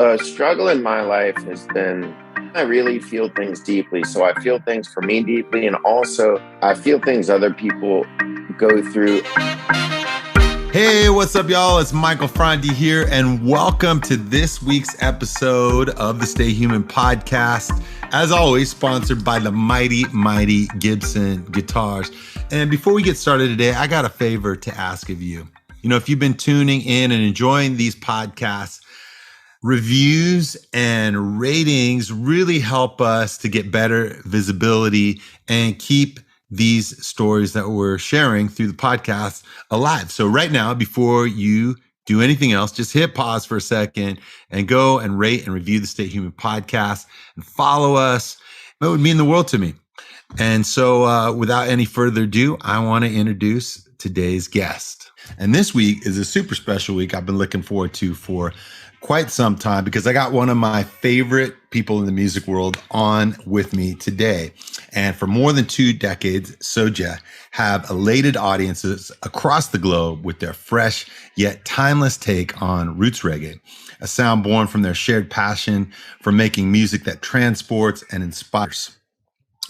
The struggle in my life has been I really feel things deeply. So I feel things for me deeply, and also I feel things other people go through. Hey, what's up, y'all? It's Michael Franti here, and welcome to this week's episode of the Stay Human podcast. As always, sponsored by the mighty Gibson guitars. And before we get started today, I got a favor to ask of you. You know, if you've been tuning in and enjoying these podcasts, reviews and ratings really help us to get better visibility and keep these stories that we're sharing through the podcast alive. So right now, before you do anything else, just hit pause for a second and go and rate and review the Stay Human podcast and follow us. It would mean the world to me. And so without any further ado, I want to introduce today's guest. And this week is a super special week I've been looking forward to for quite some time because I got one of my favorite people in the music world on with me today. And for more than 2 decades, Soja have elated audiences across the globe with their fresh yet timeless take on roots reggae, a sound born from their shared passion for making music that transports and inspires.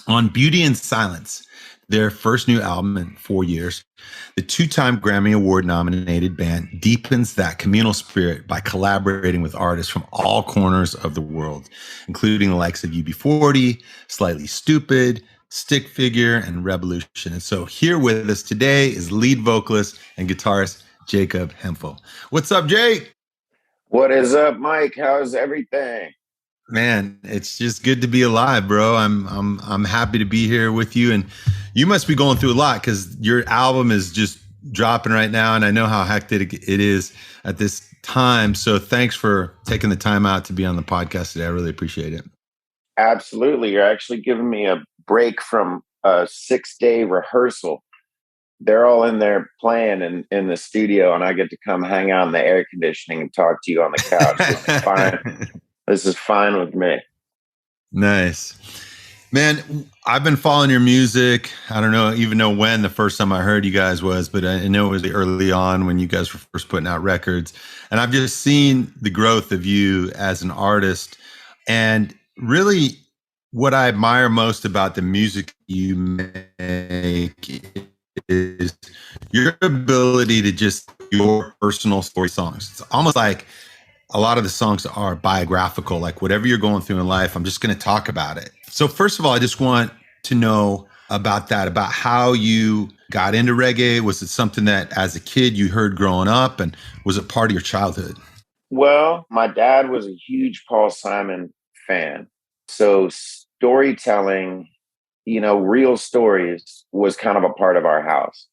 On Beauty and Silence, their first new album in 4 years, the 2-time Grammy Award-nominated band deepens that communal spirit by collaborating with artists from all corners of the world, including the likes of UB40, Slightly Stoopid, Stick Figure, and Rebelution. And so here with us today is lead vocalist and guitarist Jacob Hemphill. What's up, Jake? What is up, Mike? How's everything? Man, it's just good to be alive, bro. I'm happy to be here with you, and you must be going through a lot because your album is just dropping right now, and I know how hectic it is at this time. So thanks for taking the time out to be on the podcast today. I really appreciate it. Absolutely. You're actually giving me a break from a 6-day rehearsal. They're all in there playing in the studio, and I get to come hang out in the air conditioning and talk to you on the couch. It's fine. This is fine with me. Nice. Man, I've been following your music. I don't even know when the first time I heard you guys was, but I know it was early on when you guys were first putting out records. And I've just seen the growth of you as an artist. And really what I admire most about the music you make is your ability to just your personal story songs. It's almost like a lot of the songs are biographical, like whatever you're going through in life, I'm just going to talk about it. So first of all, I just want to know about that, about how you got into reggae. Was it something that as a kid you heard growing up, and was it part of your childhood? Well, my dad was a huge Paul Simon fan. So storytelling, real stories was kind of a part of our house.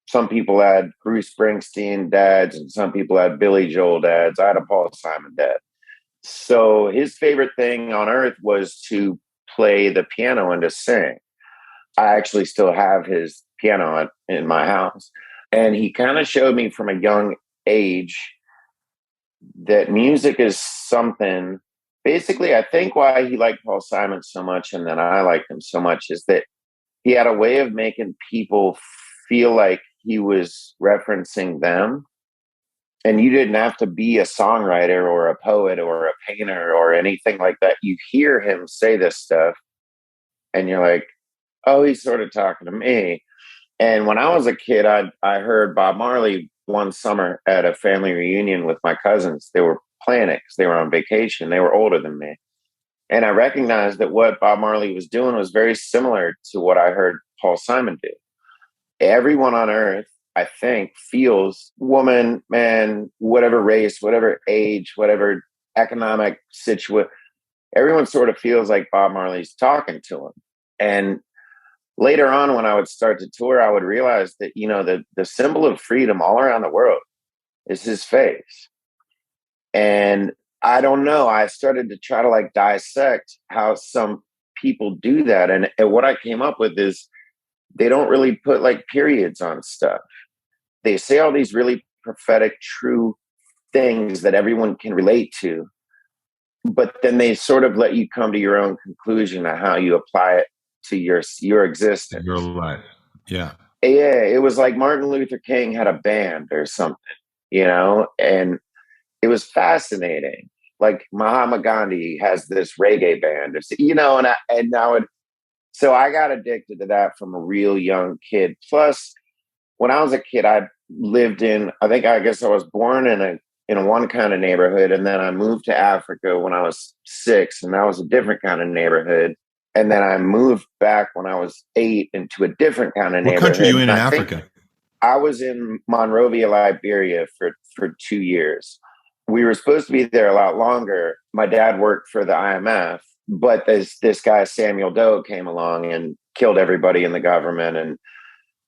Some people had Bruce Springsteen dads and some people had Billy Joel dads. I had a Paul Simon dad. So his favorite thing on earth was to play the piano and to sing. I actually still have his piano in my house. And he kind of showed me from a young age that music is something. Basically, I think why he liked Paul Simon so much and then I liked him so much is that he had a way of making people feel like he was referencing them, and you didn't have to be a songwriter or a poet or a painter or anything like that. You hear him say this stuff and you're like, oh, he's sort of talking to me. And when I was a kid, I heard Bob Marley one summer at a family reunion with my cousins. They were playing it because they were on vacation. They were older than me. And I recognized that what Bob Marley was doing was very similar to what I heard Paul Simon do. Everyone on earth, I think, feels woman, man, whatever race, whatever age, whatever economic situation, everyone sort of feels like Bob Marley's talking to them. And later on, when I would start to tour, I would realize that, the symbol of freedom all around the world is his face. And I don't know, I started to try to dissect how some people do that. And what I came up with is, they don't really put periods on stuff. They say all these really prophetic, true things that everyone can relate to, but then they sort of let you come to your own conclusion of how you apply it to your existence. Your life. Yeah. Yeah. It was like Martin Luther King had a band or something, and it was fascinating. like Mahatma Gandhi has this reggae band, or, and now so I got addicted to that from a real young kid. Plus, when I was a kid, I lived I guess I was born in one kind of neighborhood, and then I moved to Africa when I was 6, and that was a different kind of neighborhood. And then I moved back when I was 8 into a different kind of What country are neighborhood. you in And I Africa? think I was in Monrovia, Liberia for 2 years. We were supposed to be there a lot longer. My dad worked for the IMF, but this guy, Samuel Doe, came along and killed everybody in the government and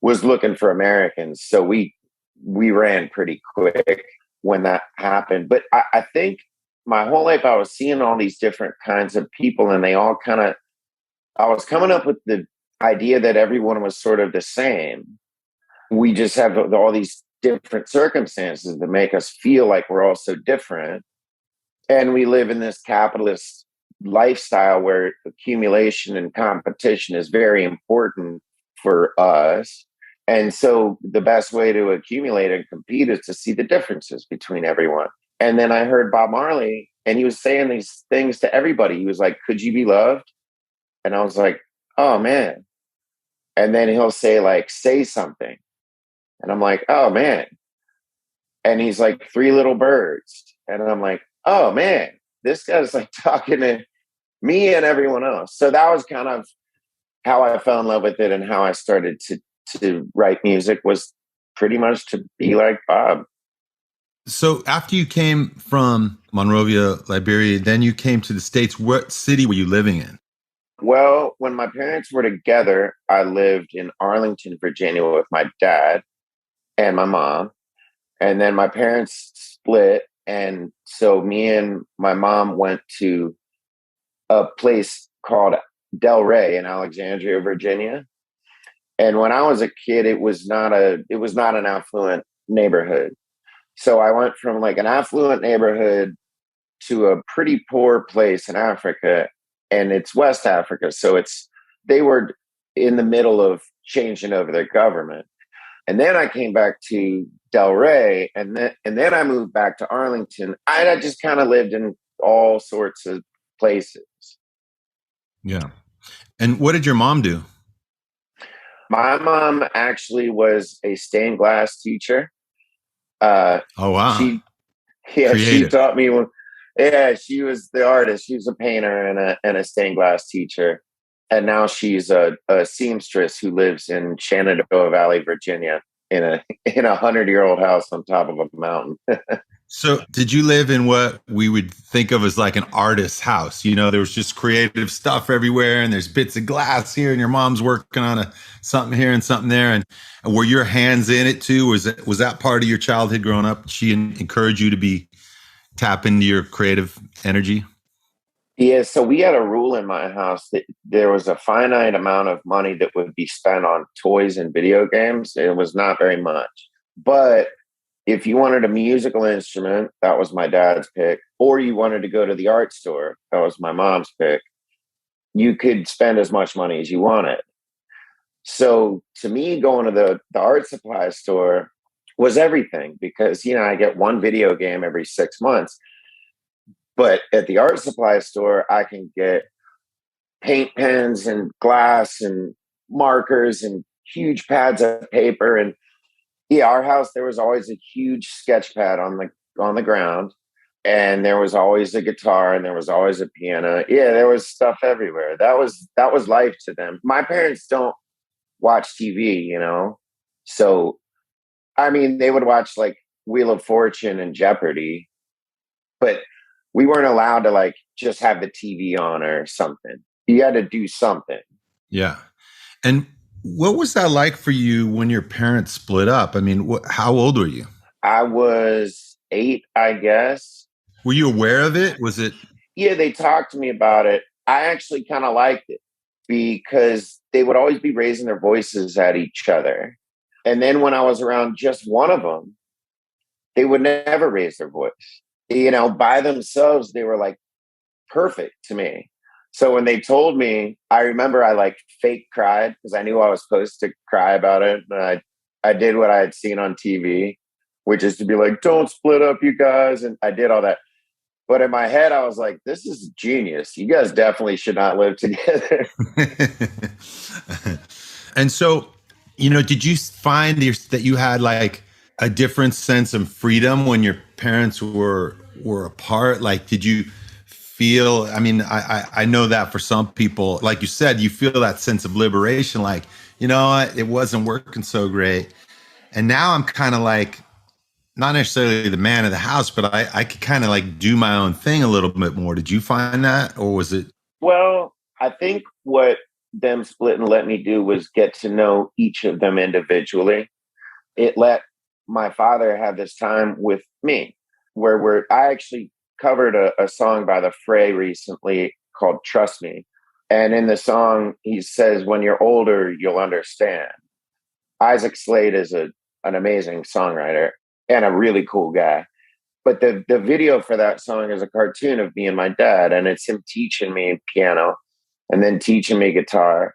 was looking for Americans. So we ran pretty quick when that happened. But I think my whole life I was seeing all these different kinds of people, and they all I was coming up with the idea that everyone was sort of the same. We just have all these different circumstances that make us feel like we're all so different. And we live in this capitalist lifestyle where accumulation and competition is very important for us. And so the best way to accumulate and compete is to see the differences between everyone. And then I heard Bob Marley, and he was saying these things to everybody. He was like, "Could you be loved?" And I was like, "Oh, man." And then he'll say, like, "Say something." And I'm like, "Oh, man." And he's like, "Three little birds." And I'm like, "Oh, man, this guy's like talking to me and everyone else." So that was kind of how I fell in love with it, and how I started to write music, was pretty much to be like Bob. So after you came from Monrovia, Liberia, then you came to the States. What city were you living in? Well, when my parents were together, I lived in Arlington, Virginia with my dad and my mom. And then my parents split. And so me and my mom went to a place called Del Rey in Alexandria, Virginia. And when I was a kid, it was not an affluent neighborhood. So I went from like an affluent neighborhood to a pretty poor place in Africa, and it's West Africa. So they were in the middle of changing over their government. And then I came back to Del Rey, and then I moved back to Arlington. I just kind of lived in all sorts of places. Yeah. And what did your mom do? My mom actually was a stained glass teacher. Oh, wow. She Creative. taught me she was the artist. She was a painter and a stained glass teacher. And now she's a seamstress who lives in Shenandoah Valley, Virginia, in a 100-year-old house on top of a mountain. So did you live in what we would think of as like an artist's house? You know, there was just creative stuff everywhere, and there's bits of glass here, and your mom's working on something here and something there. And were your hands in it too? Was that part of your childhood growing up? She encouraged you to tap into your creative energy? Yeah, so we had a rule in my house that there was a finite amount of money that would be spent on toys and video games. It was not very much. But if you wanted a musical instrument, that was my dad's pick, or you wanted to go to the art store, that was my mom's pick, you could spend as much money as you wanted. So to me, going to the art supply store was everything, because, I get one video game every 6 months. But at the art supply store, I can get paint pens and glass and markers and huge pads of paper. And yeah, our house, there was always a huge sketch pad on the ground, and there was always a guitar, and there was always a piano. Yeah, there was stuff everywhere. That was life to them. My parents don't watch TV, so I mean, they would watch like Wheel of Fortune and Jeopardy, but we weren't allowed to like just have the TV on or something. You had to do something. Yeah. And what was that like for you when your parents split up? I mean, how old were you? I was 8, I guess. Were you aware of it? Was it? Yeah, they talked to me about it. I actually kind of liked it, because they would always be raising their voices at each other. And then when I was around just one of them, they would never raise their voice. By themselves, they were like perfect to me. So when they told me, I remember I like fake cried, because I knew I was supposed to cry about it. And I did what I had seen on TV, which is to be like, "Don't split up, you guys." And I did all that. But in my head, I was like, this is genius. You guys definitely should not live together. And so, did you find that you had like a different sense of freedom when your parents were apart? Like, did you feel, I mean, I know that for some people, like you said, you feel that sense of liberation, like, it wasn't working so great. And now I'm kind of like, not necessarily the man of the house, but I could kind of like do my own thing a little bit more. Did you find that, or was it? Well, I think what them splitting let me do was get to know each of them individually. It let my father have this time with me, where I actually covered a song by the Fray recently called Trust Me. And in the song, he says, when you're older, you'll understand. Isaac Slade is an amazing songwriter and a really cool guy. But the video for that song is a cartoon of me and my dad, and it's him teaching me piano and then teaching me guitar.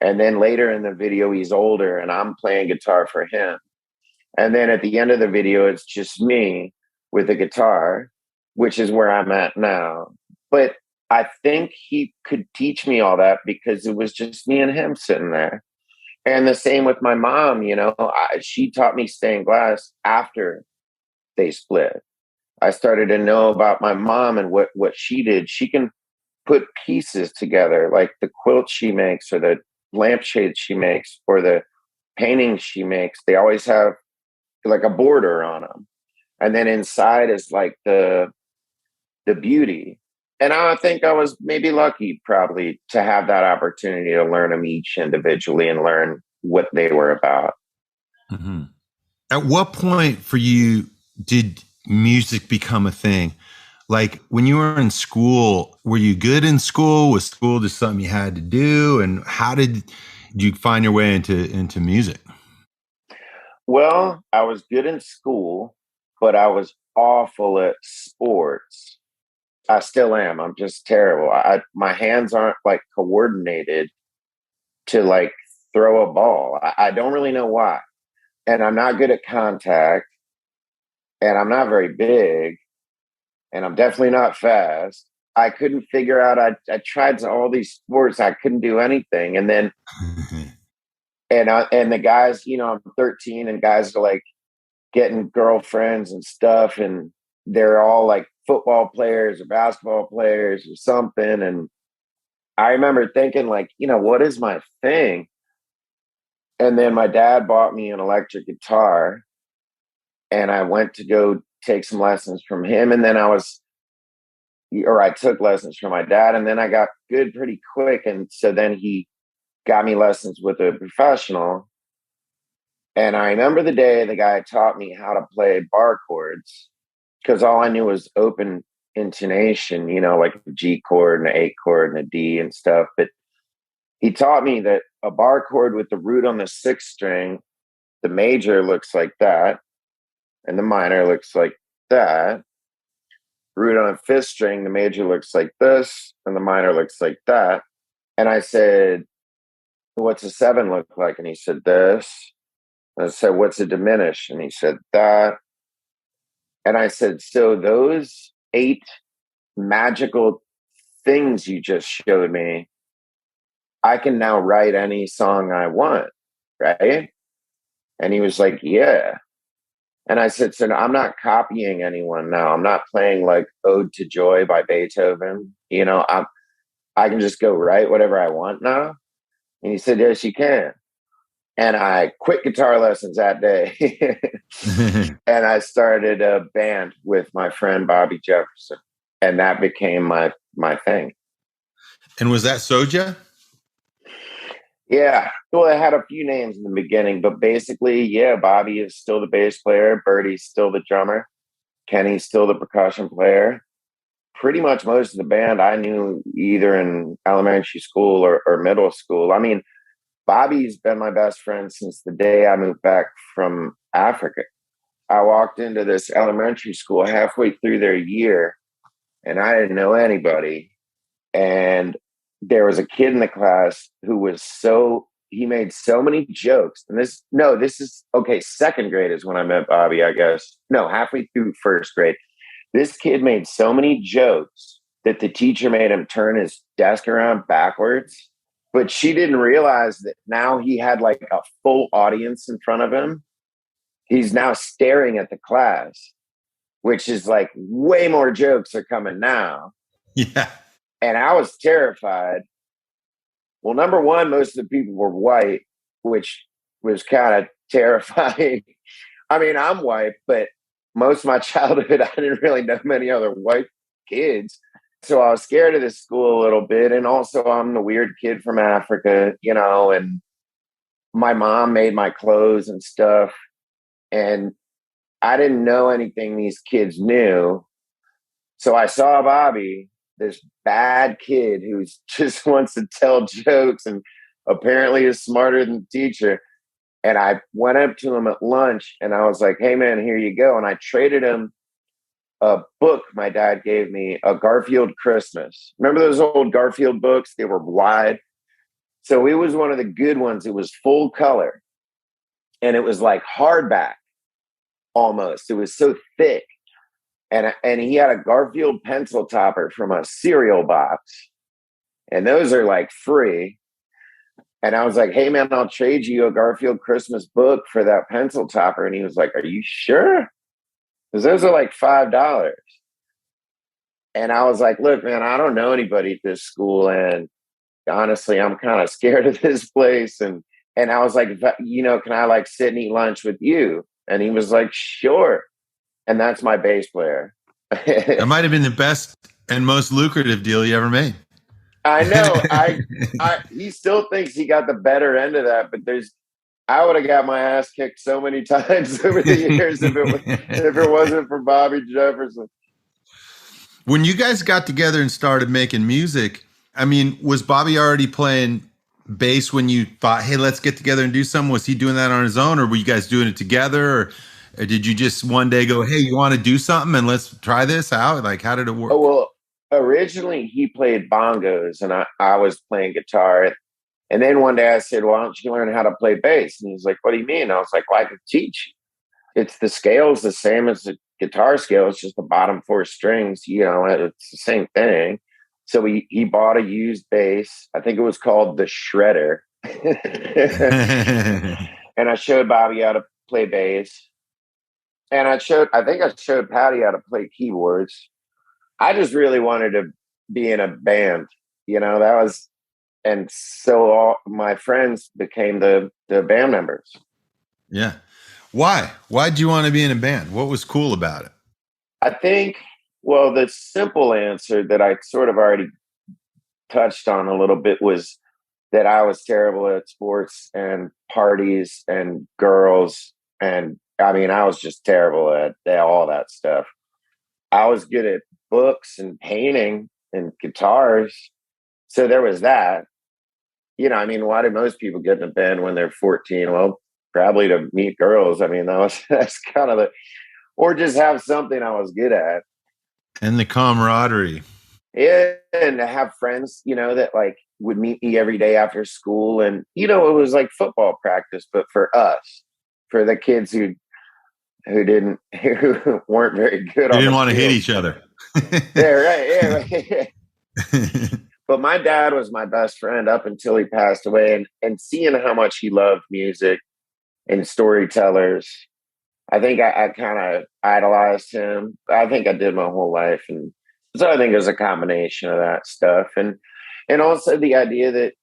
And then later in the video, he's older and I'm playing guitar for him. And then at the end of the video, it's just me with a guitar, which is where I'm at now. But I think he could teach me all that because it was just me and him sitting there. And the same with my mom, she taught me stained glass after they split. I started to know about my mom and what she did. She can put pieces together, like the quilt she makes or the lampshades she makes or the paintings she makes. They always have like a border on them. And then inside is like the beauty. And I think I was maybe lucky probably to have that opportunity to learn them each individually and learn what they were about. Mm-hmm. At what point for you did music become a thing? Like when you were in school, were you good in school? Was school just something you had to do? And how did you find your way into music? Well, I was good in school, but I was awful at sports. I still am. I'm just terrible. My hands aren't like coordinated to like throw a ball. I don't really know why. And I'm not good at contact, and I'm not very big, and I'm definitely not fast. I couldn't figure out. I tried all these sports. I couldn't do anything. And then and the guys, I'm 13, and guys are like getting girlfriends and stuff, and they're all like football players or basketball players or something. And I remember thinking like, what is my thing? And then my dad bought me an electric guitar, and I went to go take some lessons from him. And then I took lessons from my dad, and then I got good pretty quick. And so then he got me lessons with a professional. And I remember the day the guy taught me how to play bar chords, because all I knew was open intonation, like a G chord and an A chord and a D and stuff. But he taught me that a bar chord with the root on the sixth string, the major looks like that, and the minor looks like that. Root on a fifth string, the major looks like this, and the minor looks like that. And I said, what's a seven look like? And he said, this. And I said, what's a diminish? And he said, that. And I said, so those 8 magical things you just showed me, I can now write any song I want, right? And he was like, yeah. And I said, so I'm not copying anyone now. I'm not playing like Ode to Joy by Beethoven. I can just go write whatever I want now. And he said, yes, you can. And I quit guitar lessons that day. And I started a band with my friend Bobby Jefferson. And that became my thing. And was that Soja? Yeah. Well, it had a few names in the beginning, but basically, yeah, Bobby is still the bass player. Birdie's still the drummer. Kenny's still the percussion player. Pretty much most of the band I knew either in elementary school or middle school. I mean, Bobby's been my best friend since the day I moved back from Africa. I walked into this elementary school halfway through their year, and I didn't know anybody. And there was a kid in the class who was he made so many jokes. And this is okay. Second grade is when I met Bobby, I guess. No, halfway through first grade. This kid made so many jokes that the teacher made him turn his desk around backwards. But she didn't realize that now he had like a full audience in front of him. He's now staring at the class, which is like way more jokes are coming now. Yeah. And I was terrified. Well, number one, most of the people were white, which was kind of terrifying. I mean, I'm white, but most of my childhood, I didn't really know many other white kids. So I was scared of this school a little bit. And also, I'm the weird kid from Africa, you know, and my mom made my clothes and stuff. And I didn't know anything these kids knew. So I saw Bobby, this bad kid who just wants to tell jokes and apparently is smarter than the teacher. And I went up to him at lunch and I was like, hey, man, here you go. And I traded him a book my dad gave me, a Garfield Christmas. Remember those old Garfield books? They were wide. So it was one of the good ones. It was full color. And it was like hardback almost. It was so thick. And he had a Garfield pencil topper from a cereal box. And those are like free. And I was like, hey, man, I'll trade you a Garfield Christmas book for that pencil topper. And he was like, are you sure? Because those are like $5. And I was like, look, man, I don't know anybody at this school. And honestly, I'm kind of scared of this place. And I was like, you know, can I like sit and eat lunch with you? And he was like, sure. And that's my bass player. That might have been the best and most lucrative deal you ever made. I know. He still thinks he got the better end of that, but I would have got my ass kicked so many times over the years if it wasn't for Bobby Jefferson. When you guys got together and started making music, I mean, was Bobby already playing bass when you thought, hey, let's get together and do something? Was he doing that on his own, or were you guys doing it together? Or did you just one day go, hey, you want to do something and let's try this out? Like, how did it work? Oh, well, originally he played bongos and I was playing guitar. And then one day I said, well, why don't you learn how to play bass? And he's like, what do you mean? I was like, well, I could teach you. It's the scale's the same as the guitar scale. It's just the bottom four strings, you know, it's the same thing. So he bought a used bass. I think it was called the Shredder. And I showed Bobby how to play bass. And I think I showed Patty how to play keyboards. I just really wanted to be in a band, you know, and so all my friends became the band members. Yeah. Why? Why'd you want to be in a band? What was cool about it? I think, well, the simple answer that I sort of already touched on a little bit was that I was terrible at sports and parties and girls. And I mean, I was just terrible at all that stuff. I was good at books and painting and guitars. So there was that. You know, I mean, why do most people get in a band when they're 14? Well, probably to meet girls. I mean, that's kind of or just have something I was good at. And the camaraderie. Yeah, and to have friends, you know, that like would meet me every day after school. And, you know, it was like football practice, but for us, for the kids who weren't very good. They didn't want to hit each other. Yeah, right. Yeah, right. But my dad was my best friend up until he passed away. And seeing how much he loved music and storytellers, I think I kind of idolized him. I think I did my whole life. And so I think there's a combination of that stuff. And also the idea that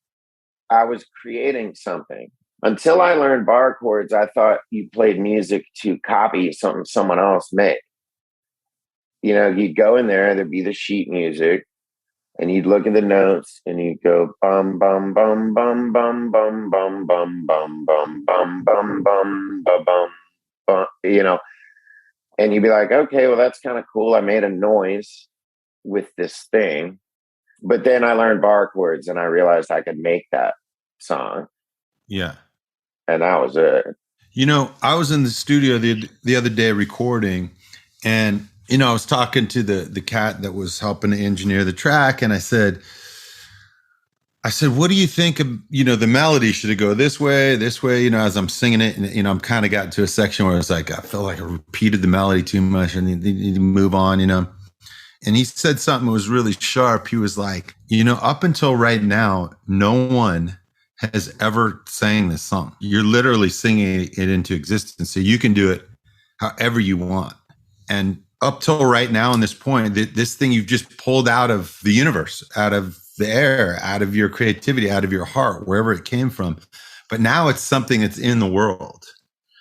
I was creating something. Until I learned bar chords, I thought you played music to copy something someone else made. You know, you'd go in there, there'd be the sheet music, and you'd look at the notes and you'd go bum bum bum bum bum bum bum bum bum bum bum bum bum bum bum, you know, and you'd be like, okay, well, that's kind of cool. I made a noise with this thing. But then I learned bar chords and I realized I could make that song. Yeah. And that was it. You know, I was in the studio the other day recording, and, you know, I was talking to the cat that was helping to engineer the track. And I said, I said, what do you think of, the melody? Should it go this way, as I'm singing it? And, I'm kind of got to a section where it's like, I felt like I repeated the melody too much and need to move on. And he said something that was really sharp. He was like, up until right now, no one has ever sang this song. You're literally singing it into existence. So you can do it however you want. And up till right now, in this point, this thing you've just pulled out of the universe, out of the air, out of your creativity, out of your heart, wherever it came from. But now it's something that's in the world.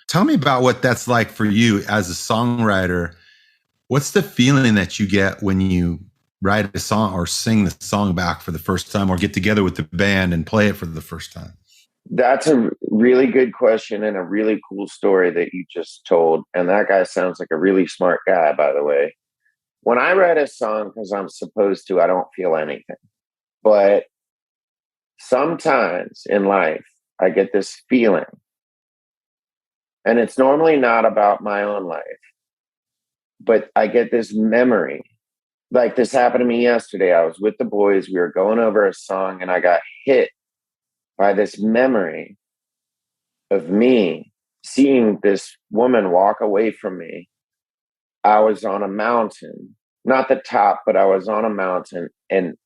Tell me about what that's like for you as a songwriter. What's the feeling that you get when you write a song or sing the song back for the first time or get together with the band and play it for the first time? That's a really good question and a really cool story that you just told. And that guy sounds like a really smart guy, by the way. When I write a song, because I'm supposed to, I don't feel anything. But sometimes in life, I get this feeling. And it's normally not about my own life. But I get this memory. Like this happened to me yesterday. I was with the boys. We were going over a song and I got hit by this memory of me seeing this woman walk away from me. I was on a mountain, not the top, but I was on a mountain and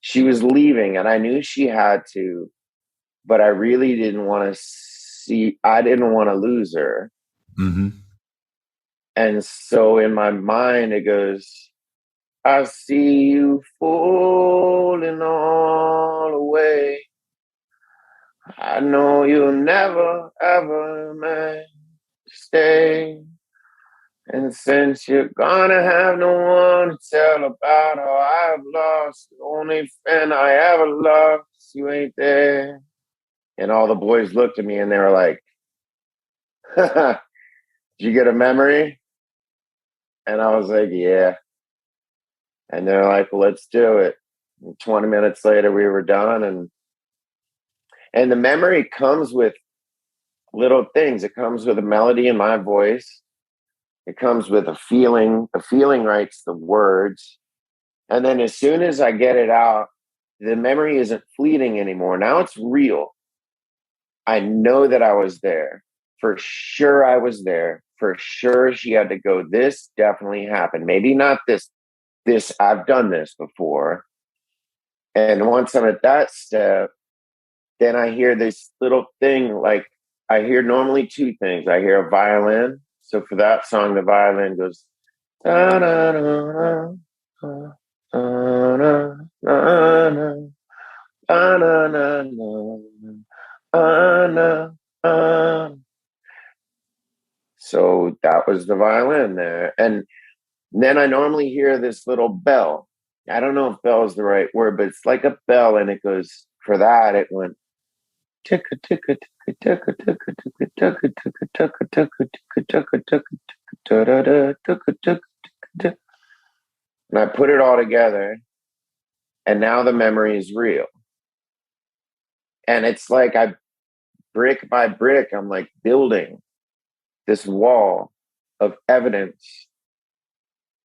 she was leaving and I knew she had to, but I really didn't want to I didn't want to lose her. Mm-hmm. And so in my mind, it goes, I see you falling all away. I know you'll never, ever man stay. And since you're gonna have no one to tell about how I've lost the only friend I ever loved, you ain't there. And all the boys looked at me and they were like, did you get a memory? And I was like, yeah. And they're like, well, let's do it. And 20 minutes later, we were done. And the memory comes with little things. It comes with a melody in my voice. It comes with a feeling. The feeling writes the words. And then as soon as I get it out, the memory isn't fleeting anymore. Now it's real. I know that I was there. For sure I was there. For sure she had to go. This definitely happened. Maybe not this. I've done this before. And once I'm at that step, then I hear this little thing, like I hear normally two things. I hear a violin. So for that song, the violin goes, da, da, da, da, da, da, da, da. So that was the violin there. And then I normally hear this little bell. I don't know if bell is the right word, but it's like a bell. And it goes, for that, it went, ticka ticka ticka ticka ticka ticka ticka ticka ticka ticka ticka ticka. And I put it all together, and now the memory is real. And it's like I brick by brick, I'm like building this wall of evidence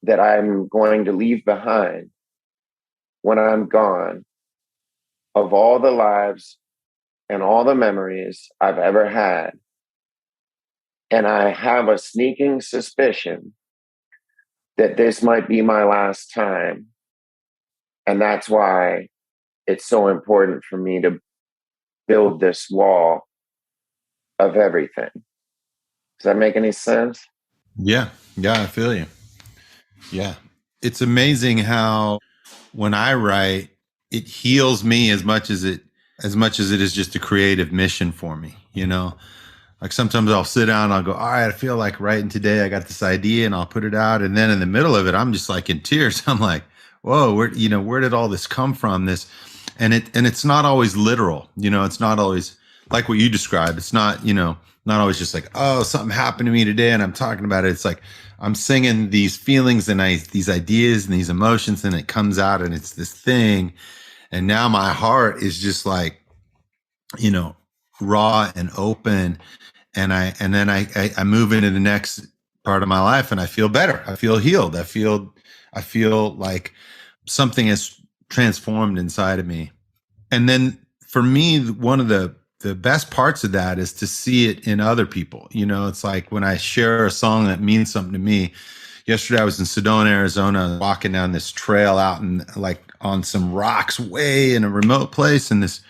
that I'm going to leave behind when I'm gone, of all the lives and all the memories I've ever had. And I have a sneaking suspicion that this might be my last time. And that's why it's so important for me to build this wall of everything. Does that make any sense? Yeah. Yeah, I feel you. Yeah. It's amazing how when I write, it heals me as much as it is just a creative mission for me, Like sometimes I'll sit down and I'll go, all right, I feel like writing today. I got this idea and I'll put it out. And then in the middle of it, I'm just like in tears. I'm like, whoa, where did all this come from? And it's not always literal. It's not always like what you described. It's not, not always just like, oh, something happened to me today and I'm talking about it. It's like I'm singing these feelings and these ideas and these emotions, and it comes out and it's this thing. And now my heart is just like, raw and open. And then I move into the next part of my life and I feel better. I feel healed. I feel like something has transformed inside of me. And then for me, one of the best parts of that is to see it in other people. You know, it's like when I share a song that means something to me. Yesterday I was in Sedona, Arizona, walking down this trail out in like on some rocks way in a remote place. And this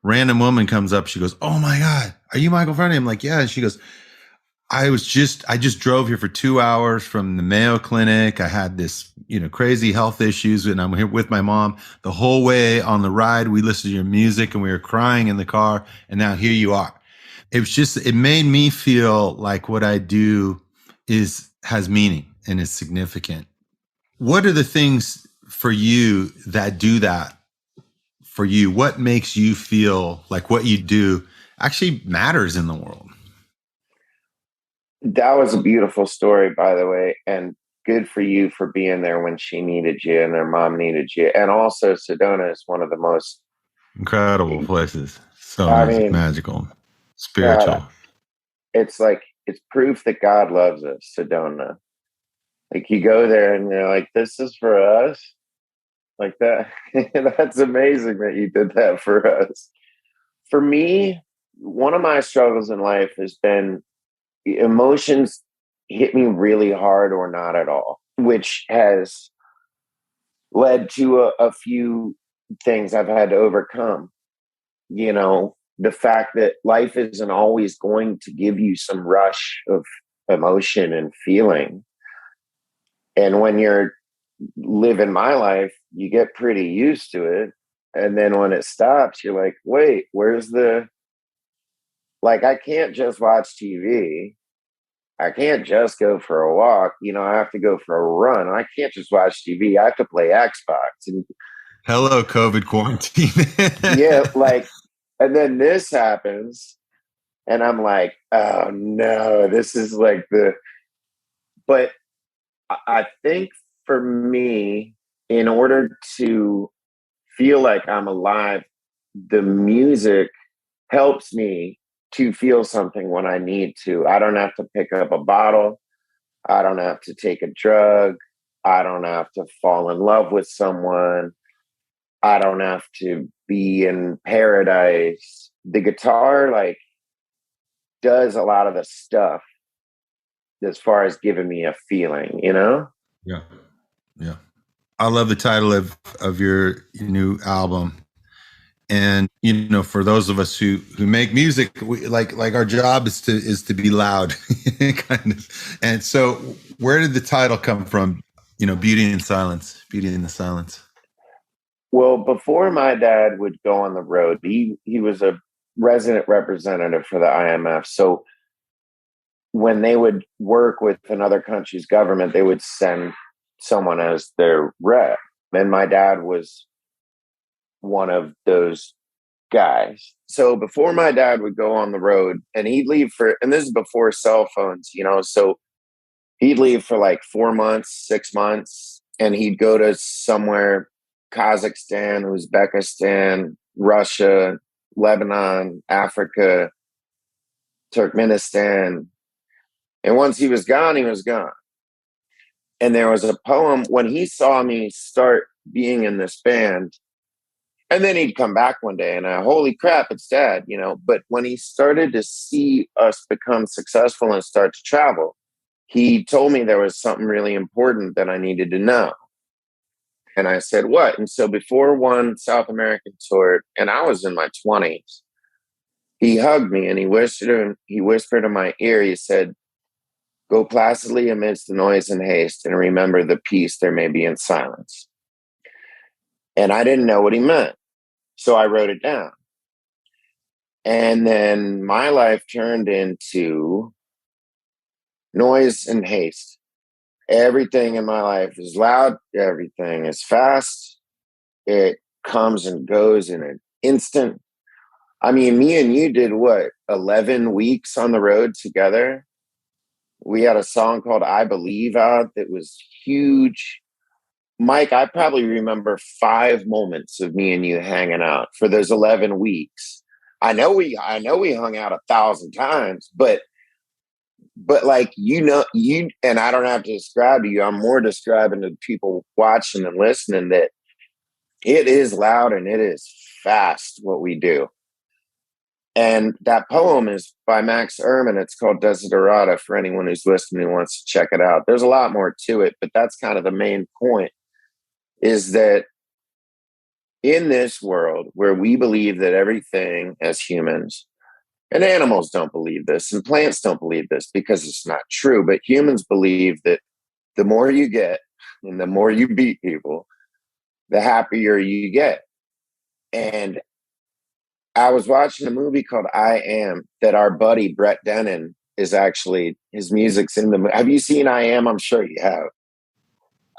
random woman comes up. She goes, "Oh my God, are you Michael Franti?" I'm like, "Yeah." And she goes, I just drove here for 2 hours from the Mayo Clinic. I had this, crazy health issues, and I'm here with my mom the whole way on the ride. We listened to your music and we were crying in the car. And now here you are. It made me feel like what I do has meaning and is significant. What are the things for you that do that for you? What makes you feel like what you do actually matters in the world? That was a beautiful story, by the way, and good for you for being there when she needed you and their mom needed you. And also, Sedona is one of the most Incredible places. So I mean, magical, God, spiritual. it's proof that God loves us, Sedona. Like you go there and you're like, this is for us, like that. That's amazing that you did that for us. For me, one of my struggles in life has been emotions hit me really hard or not at all, which has led to a few things I've had to overcome. The fact that life isn't always going to give you some rush of emotion and feeling. And when you're living my life, you get pretty used to it. And then when it stops, you're like, wait, I can't just watch TV. I can't just go for a walk. I have to go for a run. I can't just watch TV. I have to play Xbox. And Hello, COVID quarantine. yeah, and then this happens, and I'm like, oh no, this is but I think for me, in order to feel like I'm alive, the music helps me to feel something when I need to. I don't have to pick up a bottle. I don't have to take a drug. I don't have to fall in love with someone. I don't have to be in paradise. The guitar, does a lot of the stuff as far as giving me a feeling. Yeah. Yeah. I love the title of your new album. And for those of us who make music, we, like our job is to be loud, kind of. And so, where did the title come from? Beauty in silence, beauty in the silence. Well, before my dad would go on the road, he was a resident representative for the IMF. So when they would work with another country's government, they would send someone as their rep. And my dad was one of those guys. So before my dad would go on the road, and he'd leave and this is before cell phones, so he'd leave for 4 months, 6 months, and he'd go to somewhere, Kazakhstan, Uzbekistan, Russia, Lebanon, Africa, Turkmenistan. And once he was gone, he was gone. And there was a poem when he saw me start being in this band. And then he'd come back one day and holy crap, it's dad, But when he started to see us become successful and start to travel, he told me there was something really important that I needed to know. And I said, what? And so before one South American tour, and I was in my 20s, he hugged me and he whispered in my ear, he said, go placidly amidst the noise and haste and remember the peace there may be in silence. And I didn't know what he meant. So I wrote it down. And then my life turned into noise and haste. Everything in my life is loud. Everything is fast. It comes and goes in an instant. I mean, me and you did 11 weeks on the road together. We had a song called I Believe out that was huge. Mike, I probably remember 5 moments of me and you hanging out for those 11 weeks. I know we hung out 1,000 times, but you, and I don't have to describe to you, I'm more describing to people watching and listening that it is loud and it is vast what we do. And that poem is by Max Ehrman. It's called Desiderata for anyone who's listening who wants to check it out. There's a lot more to it, but that's kind of the main point, is that in this world where we believe that everything as humans, and animals don't believe this, and plants don't believe this because it's not true, but humans believe that the more you get and the more you beat people, the happier you get. And I was watching a movie called I Am that our buddy Brett Dennen is actually, his music's in the movie. Have you seen I Am? I'm sure you have.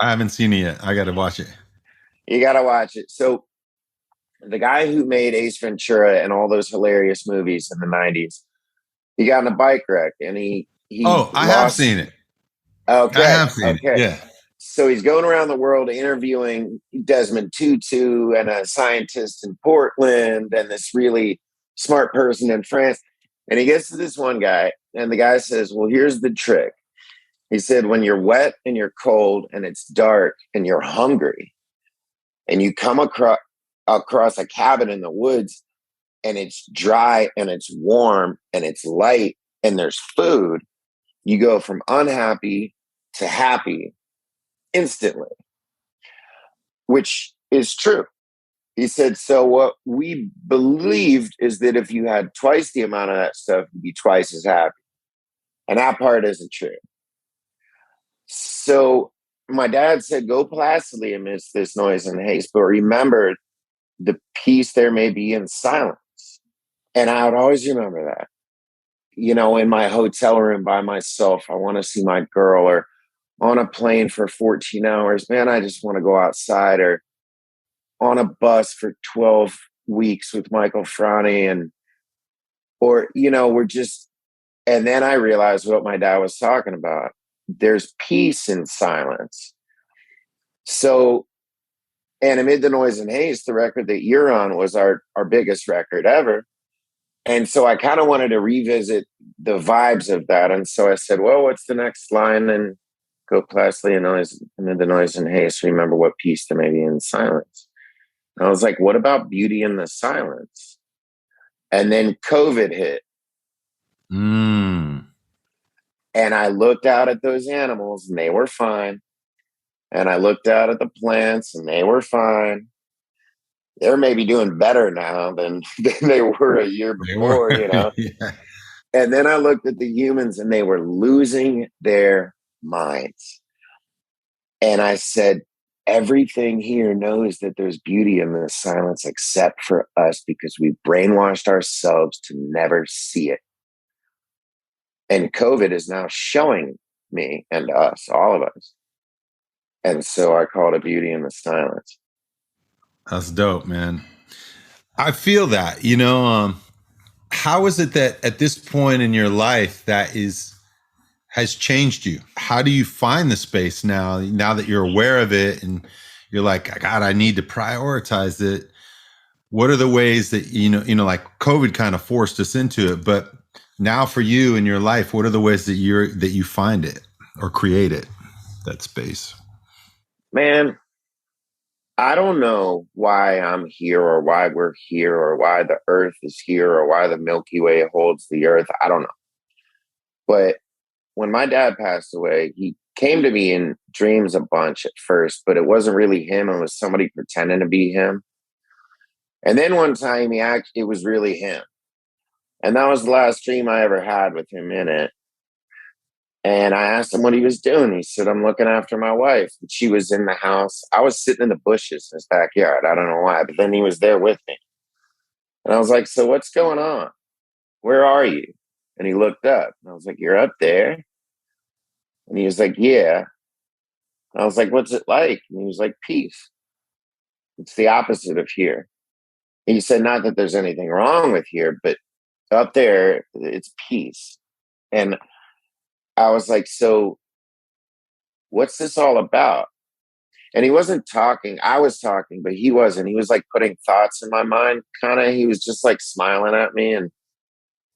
I haven't seen it yet. I got to watch it. You got to watch it. So the guy who made Ace Ventura and all those hilarious movies in the 90s, he got in a bike wreck and he I have seen it. Okay. I have seen it. Yeah. So he's going around the world interviewing Desmond Tutu and a scientist in Portland and this really smart person in France. And he gets to this one guy, and the guy says, well, here's the trick. He said, when you're wet and you're cold and it's dark and you're hungry and you come across a cabin in the woods and it's dry and it's warm and it's light and there's food, you go from unhappy to happy instantly, which is true. He said, so what we believed is that if you had twice the amount of that stuff, you'd be twice as happy. And that part isn't true. So my dad said, go placidly amidst this noise and haste, but remember the peace there may be in silence. And I would always remember that. You know, in my hotel room by myself, I want to see my girl, or on a plane for 14 hours, man, I just want to go outside, or on a bus for 12 weeks with Michael Franti, or, you know, and then I realized what my dad was talking about. There's peace in silence. So, and amid the noise and haste, the record that you're on was our biggest record ever. And so I kind of wanted to revisit the vibes of that. And so I said, well, what's the next line? And go placidly amid the noise and haste, remember what peace there may be in silence. And I was like, what about beauty in the silence? And then COVID hit. And I looked out at those animals and they were fine. And I looked out at the plants and they were fine. They're maybe doing better now than they were a year before, you know? Yeah. And then I looked at the humans and they were losing their minds. And I said, everything here knows that there's beauty in the silence except for us, because we brainwashed ourselves to never see it. And COVID is now showing me and us, all of us. And so I call it beauty in the silence. That's dope, man. I feel that, you know, how is it that at this point in your life has changed you? How do you find the space now that you're aware of it and you're like, God, I need to prioritize it? What are the ways that, you know, like COVID kind of forced us into it, but now for you in your life, what are the ways that you find it or create it, that space? Man, I don't know why I'm here or why we're here or why the earth is here or why the Milky Way holds the earth. I don't know. But when my dad passed away, he came to me in dreams a bunch at first, but it wasn't really him. It was somebody pretending to be him. And then one time it was really him. And that was the last dream I ever had with him in it. And I asked him what he was doing. He said, I'm looking after my wife. And she was in the house. I was sitting in the bushes in his backyard. I don't know why, but then he was there with me. And I was like, so what's going on? Where are you? And he looked up. And I was like, you're up there? And he was like, yeah. And I was like, what's it like? And he was like, peace. It's the opposite of here. And he said, not that there's anything wrong with here, but up there, it's peace. And I was like, so what's this all about? And he wasn't talking. I was talking, but he wasn't. He was like putting thoughts in my mind, kind of. He was just like smiling at me. And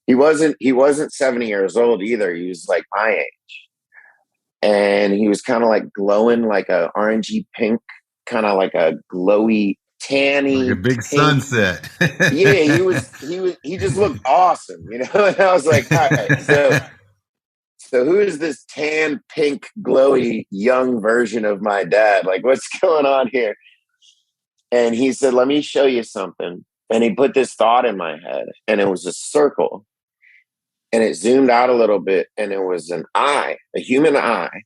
he wasn't 70 years old either. He was like my age. And he was kind of like glowing like a orangey pink, kind of like a glowy Like a tanny, big pink. sunset. Yeah, he just looked awesome, you know. And I was like, all right, so who is this tan, pink, glowy young version of my dad? Like, what's going on here? And he said, let me show you something. And he put this thought in my head, and it was a circle. And it zoomed out a little bit, and it was an eye, a human eye.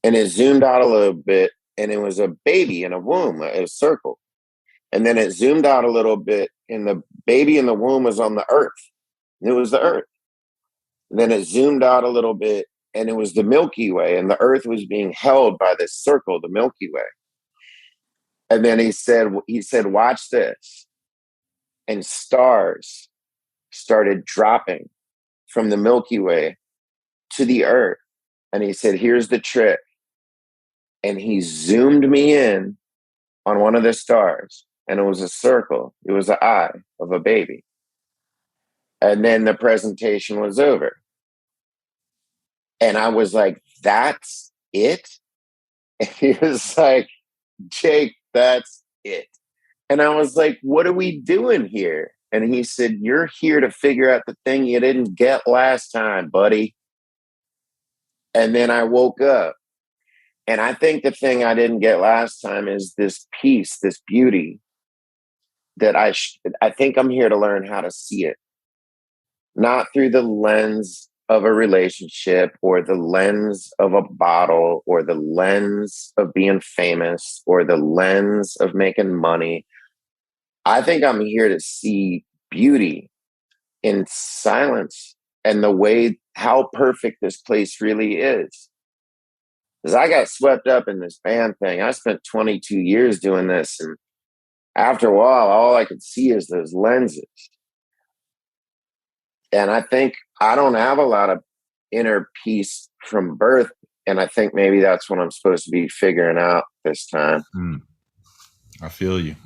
And it zoomed out a little bit, and it was a baby in a womb, a circle. And then it zoomed out a little bit, and the baby in the womb was on the earth. And it was the earth. And then it zoomed out a little bit, and it was the Milky Way, and the earth was being held by this circle, the Milky Way. And then he said, watch this. And stars started dropping from the Milky Way to the earth. And he said, here's the trick. And he zoomed me in on one of the stars, and it was a circle. It was the eye of a baby. And then the presentation was over. And I was like, that's it? And he was like, Jake, that's it. And I was like, what are we doing here? And he said, you're here to figure out the thing you didn't get last time, buddy. And then I woke up. And I think the thing I didn't get last time is this peace, this beauty that I think I'm here to learn how to see it. Not through the lens of a relationship or the lens of a bottle or the lens of being famous or the lens of making money. I think I'm here to see beauty in silence and the way how perfect this place really is. Because I got swept up in this band thing. I spent 22 years doing this. And after a while, all I could see is those lenses. And I think I don't have a lot of inner peace from birth. And I think maybe that's what I'm supposed to be figuring out this time. I feel you.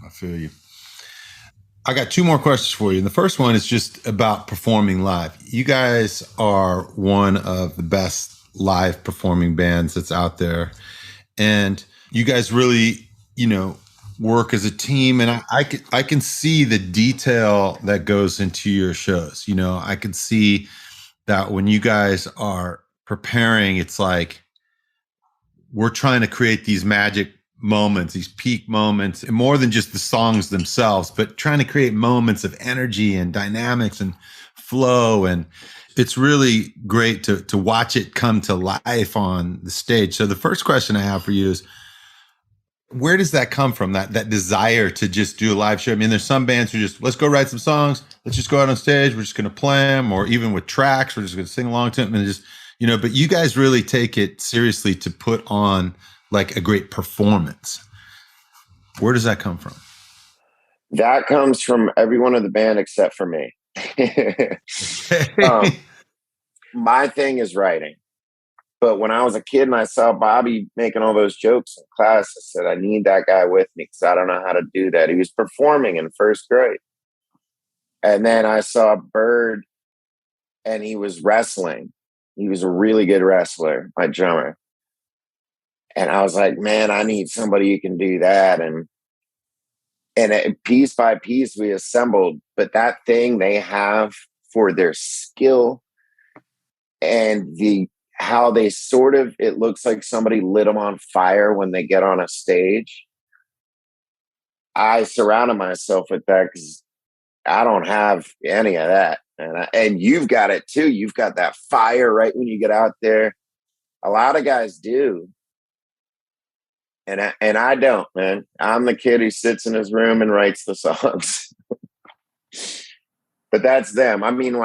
I got two more questions for you. And the first one is just about performing live. You guys are one of the best live performing bands that's out there. And you guys really, work as a team. And I can see the detail that goes into your shows. I can see that when you guys are preparing, it's like we're trying to create these magic moments, these peak moments, and more than just the songs themselves, but trying to create moments of energy and dynamics and flow. And it's really great to watch it come to life on the stage. So the first question I have for you is, where does that come from? That desire to just do a live show? I mean, there's some bands who just, let's go write some songs. Let's just go out on stage. We're just going to play them, or even with tracks, we're just going to sing along to them and just, but you guys really take it seriously to put on like a great performance. Where does that come from? That comes from everyone in the band except for me. My thing is writing. But when I was a kid and I saw Bobby making all those jokes in class, I said, I need that guy with me because I don't know how to do that. He was performing in first grade. And then I saw Bird, and he was wrestling. He was a really good wrestler, my drummer. And I was like, man, I need somebody who can do that. And piece by piece, we assembled. But that thing they have for their skill and how they it looks like somebody lit them on fire when they get on a stage. I surrounded myself with that because I don't have any of that. And you've got it too. You've got that fire right when you get out there. A lot of guys do. And I don't, man. I'm the kid who sits in his room and writes the songs. But that's them. I mean,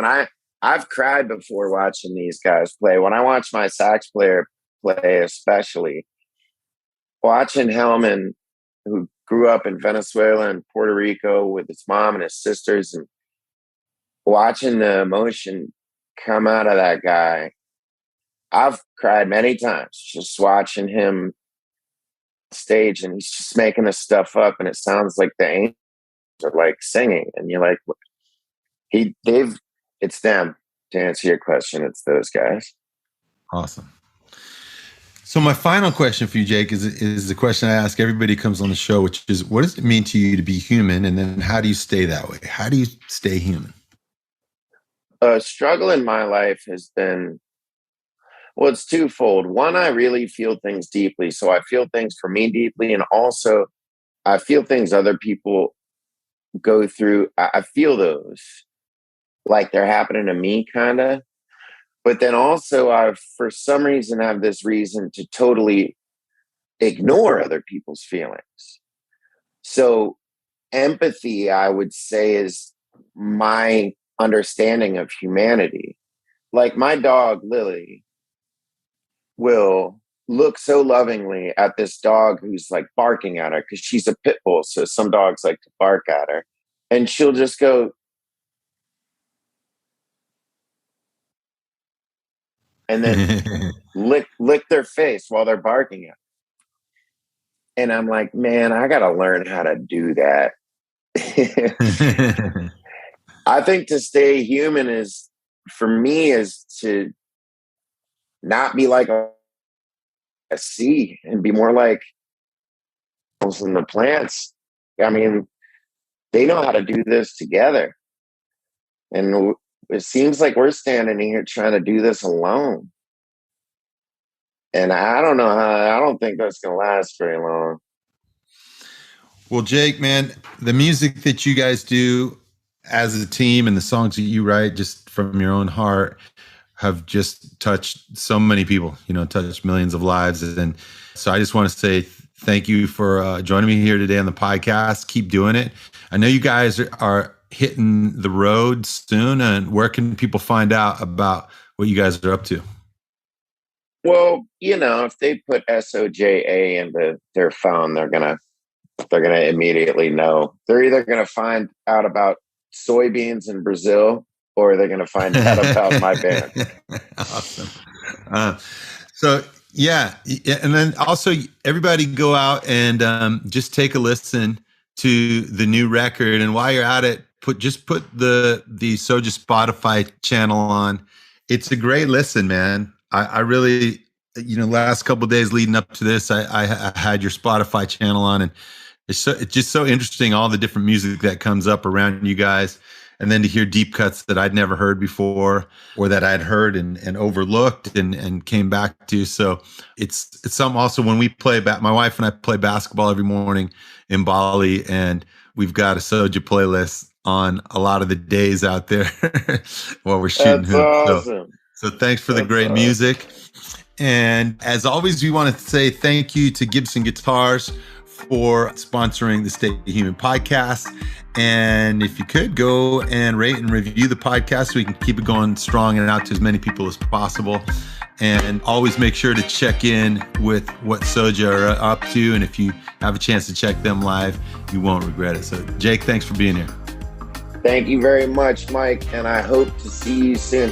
I've cried before watching these guys play. When I watch my sax player play, especially watching Hellman, who grew up in Venezuela and Puerto Rico with his mom and his sisters, and watching the emotion come out of that guy. I've cried many times just watching him stage, and he's just making this stuff up, and it sounds like the angels are like singing, and you're like, it's them. To answer your question, it's those guys. Awesome. So my final question for you, Jake, is the question I ask everybody who comes on the show, which is, what does it mean to you to be human? And then how do you stay that way? How do you stay human? A struggle in my life has been, well, it's twofold. One, I really feel things deeply. So I feel things for me deeply. And also I feel things other people go through. I feel those like they're happening to me, kind of. But then also I've, for some reason, have this reason to totally ignore other people's feelings. So empathy, I would say, is my understanding of humanity. Like my dog, Lily, will look so lovingly at this dog who's like barking at her because she's a pit bull. So some dogs like to bark at her. And she'll just go, and then lick their face while they're barking at her. And I'm like, man, I got to learn how to do that. I think to stay human is, for me, is to not be like a sea and be more like in the plants. I mean, they know how to do this together. And it seems like we're standing here trying to do this alone. And I don't know how, I don't think that's going to last very long. Well, Jake, man, the music that you guys do as a team and the songs that you write just from your own heart have just touched so many people, touched millions of lives. And so I just want to say thank you for joining me here today on the podcast. Keep doing it. I know you guys are hitting the road soon. And where can people find out about what you guys are up to? Well, if they put SOJA into their phone, they're gonna immediately know. They're either gonna find out about soybeans in Brazil, or they're gonna find out about my band. Awesome. So yeah, and then also everybody go out and just take a listen to the new record. And while you're at it, put the Soja Spotify channel on. It's a great listen, man. I really, last couple of days leading up to this, I had your Spotify channel on, and it's just so interesting, all the different music that comes up around you guys. And then to hear deep cuts that I'd never heard before, or that I'd heard and overlooked and came back to. So it's something also when we play my wife and I play basketball every morning in Bali, and we've got a Soja playlist on a lot of the days out there while we're shooting That's hoops. awesome. So thanks for the great music. And as always, we want to say thank you to Gibson Guitars for sponsoring the Stay Human podcast. And if you could go and rate and review the podcast so we can keep it going strong and out to as many people as possible. And always make sure to check in with what Soja are up to. And if you have a chance to check them live, you won't regret it. So Jake, thanks for being here. Thank you very much, Mike. And I hope to see you soon.